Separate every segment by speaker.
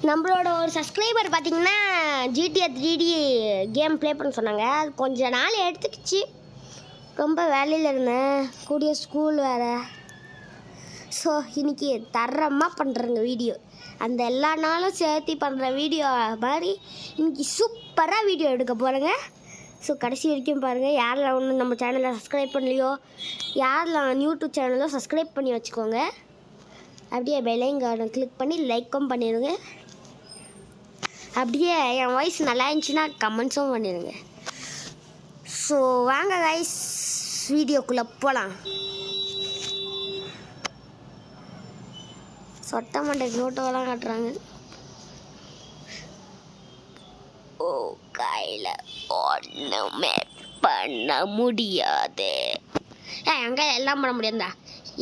Speaker 1: நம்மளோட ஒரு சப்ஸ்கிரைபர் பார்த்தீங்கன்னா GTA 3D கேம் ப்ளே பண்ண சொன்னாங்க. அது கொஞ்ச நாள் எடுத்துக்கிச்சு. ரொம்ப வேலையில் இருந்தேன், கூடிய ஸ்கூல் வேறு. ஸோ இன்றைக்கி தரமாக பண்ணுறேங்க வீடியோ. அந்த எல்லா நாளும் சேர்த்து பண்ணுற வீடியோ மாதிரி இன்றைக்கி சூப்பராக வீடியோ எடுக்க போகிறேங்க. ஸோ கடைசி வரைக்கும் பாருங்கள். யாரில் ஒன்று நம்ம சேனலை சப்ஸ்கிரைப் பண்ணலையோ, யாரில் யூடியூப் சேனலோ சப்ஸ்கிரைப் பண்ணி வச்சுக்கோங்க. அப்படியே பெல்லைக்கான கிளிக் பண்ணி லைக்கும் பண்ணிடுங்க. அப்படியே என் வாய்ஸ் நல்லா இருந்துச்சுன்னா கமெண்ட்ஸும் பண்ணிடுங்க. ஸோ வாங்க கைஸ், வீடியோக்குள்ளே போகலாம். சொட்ட மண்டை ஃபோட்டோலாம் காட்டுறாங்க. ஓ கையில் ஒன்றுமே பண்ண முடியாது. என் கையில் எல்லாம் பண்ண முடியாதுடா.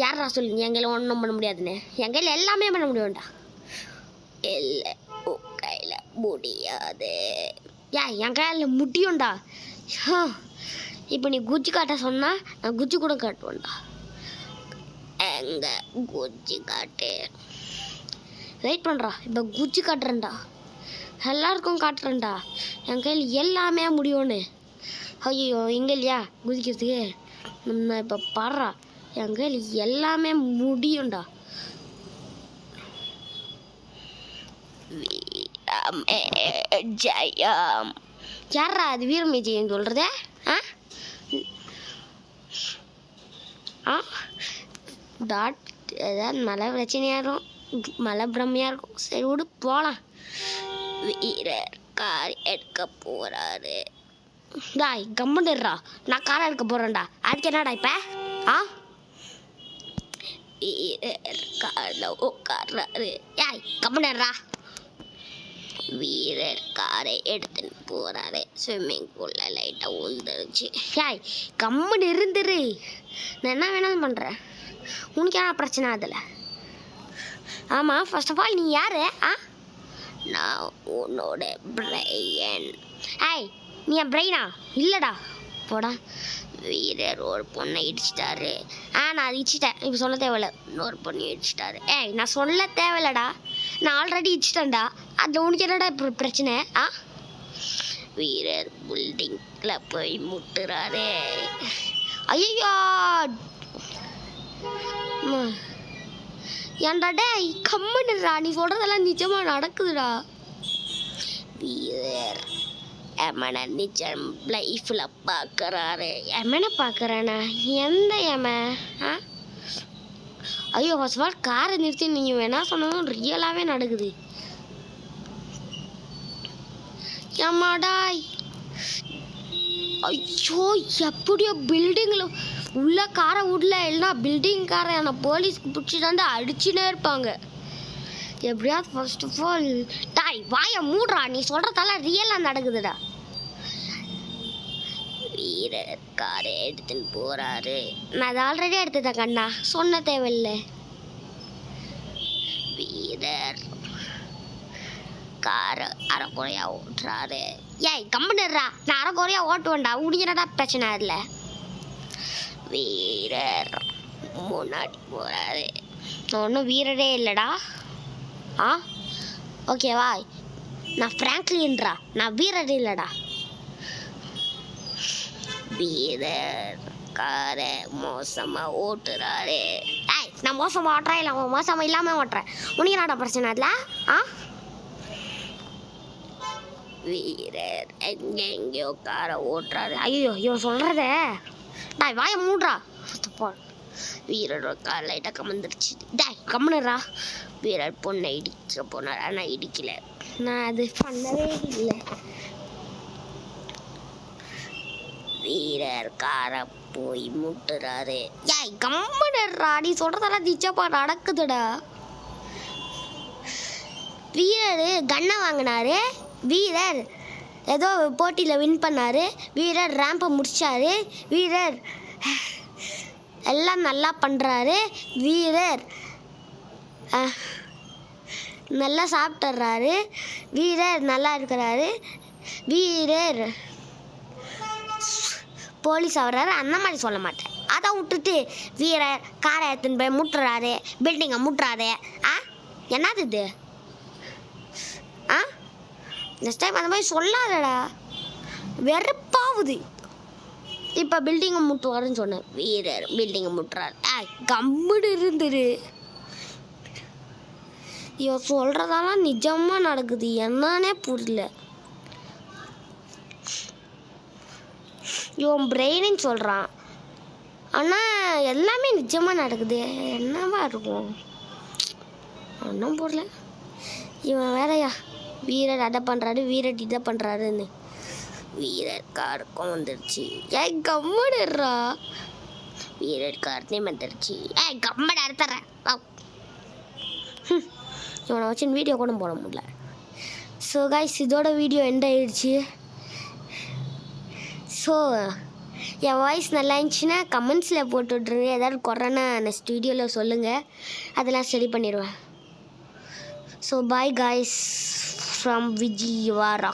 Speaker 1: யாரா சொல்லுங்க என் கையில் ஒன்றும் பண்ண முடியாதுன்னு? என் கையில் எல்லாமே பண்ண முடியும்டா. இல்லை, ஓ கையில் முடியாது. என் கையில் முடியும்டா. இப்போ நீ குச்சி காட்ட சொன்னால் நான் குச்சி கூட காட்டுவேன்டா. எங்கே குச்சி காட்டு? வெயிட் பண்ணுறா, இப்போ குச்சி காட்டுறேன்டா. எல்லாருக்கும் காட்டுறேன்டா என் கையில் எல்லாமே முடியும்னு. ஐயோ இங்கே இல்லையா குதிக்கிறதுக்கு? நம்ம இப்போ பாடுறா, என் கையில் எல்லாமே முடியும்டா. வீரமே ஜெயம். யாரா அது வீரமே ஜெயம் சொல்கிறதே? டாட் ஏதாவது மழை பிரச்சனையாக இருக்கும், மழை பிரம்மையாக இருக்கும். சரி விடு போகலாம். வீரர் கார் எடுக்க போகிறாரு. டாய் கம்முன்னுடுறா, நான் காரை எடுக்க போகிறேன்டா. அதுக்கு என்னடா இப்போ? வீரர் காரில் உட்கார்றாரு. கம்முன்னுடுறா. வீரர் காரை எடுத்துன்னு போகிறாரு. ஸ்விம்மிங் பூலில் லைட்டாக உழுந்துருச்சு. கம்முன்னு இருந்துரு, நான் என்ன வேணாலும் பண்ணுறேன். உனக்கு என்ன பிரச்சனை அதில்? ஆமாம், ஃபர்ஸ்ட் ஆஃப் ஆல் நீ யார்? நான் உன்னோட பிரெயின். நீ என் பிரெயினா? இல்லைடா போடா. வீரர் ஒரு பொண்ணை இடிச்சிட்டாரு. நான் அது இடிச்சிட்டேன், இப்போ சொல்ல தேவையில்ல. இன்னொரு பொண்ணை இடிச்சிட்டாரு. நான் சொல்ல தேவையில்லடா, நான் ஆல்ரெடி இடிச்சிட்டேன்டா. அதில் உனக்கு என்னடா இப்போ பிரச்சனை? வீரர் பில்டிங்கில் போய் முட்டுறாரு. ஐயோ ஏன்டா டேய் கம்முன்னுடா, நீ சொல்கிறதெல்லாம் நிஜமாக நடக்குதுடா. வீரர் எமனை நிஜம் லைஃப்பில் பார்க்குறாரு. எமனை பார்க்குறானா? எந்த எம? ஐயோ ஃபர்ஸ்ட் ஆஃப் ஆல் காரை நிறுத்தி நீங்கள் வேணா சொன்னதும் ரியலாகவே நடக்குது. ஏமாடாய், ஐயோ எப்படியோ பில்டிங்கில் உள்ள காரை விடல. இல்லைனா பில்டிங் காரை அந்த போலீஸ்க்கு பிடிச்சிட்டாண்டு அடிச்சுனே இருப்பாங்க. எப்படியாவது ஃபர்ஸ்ட் ஆஃப் ஆல் டாய் வாயை மூடுறா, நீ சொல்கிறதெல்லாம் ரியலாக நடக்குதுடா. வீரர் காரை எடுத்துன்னு போகிறாரு. நான் அதை ஆல்ரெடி எடுத்துட்டேன் கண்ணா, சொன்ன தேவையில்லை. வீரர் காரை அரைக்குறையாக ஓட்டுறாரு. கம்முன்னுடுறா, நான் அரைக்குறையாக ஓட்டுவேன்டா. உடிக்கிறடா பிரச்சனை இல்லை. வீரர் முன்னாடி போகிறாரு. நான் ஒன்றும் வீரரே இல்லைடா. ஓகேவா? நான் ஃப்ராங்க்லின்றா, நான் வீரர் இல்லைடா. வீரர் காரை மோசமாக ஓட்டுறாரு. நான் மோசமாக ஓட்டுறேன் இல்லை மோசமாக இல்லாமல் ஓட்டுறேன்? உனக்கு என்னடா பிரச்சனை அதில்? வீரர் எங்கெங்கேயோ காரை ஓட்டுறாரு. ஐயோ இவன் சொல்கிறத டாய் வாயை மூடுறா. வீரரோட கார் லைட்டாக கமந்துருச்சு. டாய் கம்முனுறா. வீரர் பொண்ணை இடிக்க போனார், ஆனால் இடிக்கலை. நான் அது பண்ணவே இல்லை. வீரர் காரை போய் முட்டுறாரு. கம்முனுறா, நீ சொல்கிறதெல்லாம் நிச்சயமா நடக்குதுடா. வீரர் கன்னை வாங்கினாரு. வீரர் ஏதோ போட்டியில் வின் பண்ணார். வீரர் ரேம்பை முடிச்சாரு. வீரர் எல்லாம் நல்லா பண்ணுறாரு. வீரர் நல்லா சாப்பிட்றாரு. வீரர் நல்லா இருக்கிறாரு. வீரர் போலீஸ் ஆகிறாரு. அந்த மாதிரி சொல்ல மாட்டேன். அதை விட்டுட்டு வீரர் காரை எடுத்துன்னு போய் முட்டுறாரு, பில்டிங்கை முட்டுறாரு. என்னது இது? நெக்ஸ்ட் டைம் அந்த மாதிரி சொல்லாதடா, வெறுப்பாகுது. இப்போ பில்டிங்கை முட்டுவாருன்னு சொன்னேன், வீரர் பில்டிங்கை முட்டுறாரு. கம்முடு இருந்துரு. இவன் சொல்கிறதெல்லாம் நிஜமாக நடக்குது, என்னன்னே புரியல. இவன் பிரெயின்னு சொல்கிறான், ஆனால் எல்லாமே நிஜமாக நடக்குது, என்னவா இருக்கும் ஒன்றும் புரியல. இவன் வேறையா வீரர் அதை பண்ணுறாரு, வீரர் இதை பண்ணுறாருன்னு. வீரர் காருக்கும் வந்துடுச்சு. கம்முடுறா, வீரர் கார்னே வந்துடுச்சு. கம்மட அறுத்துறேன். இவனை வச்சு வீடியோ கூட போட முடியல. ஸோ கைஸ், இதோட வீடியோ எண்ட் ஆயிடுச்சு. ஸோ என் வாய்ஸ் நல்லா இருந்துச்சுன்னா கமெண்ட்ஸில் போட்டு விட்ருங்க. ஏதாவது குறைன்னா நெக்ஸ்ட் வீடியோவில் சொல்லுங்கள், அதெல்லாம் சரி பண்ணிடுவேன். So bye guys from Vijayawada.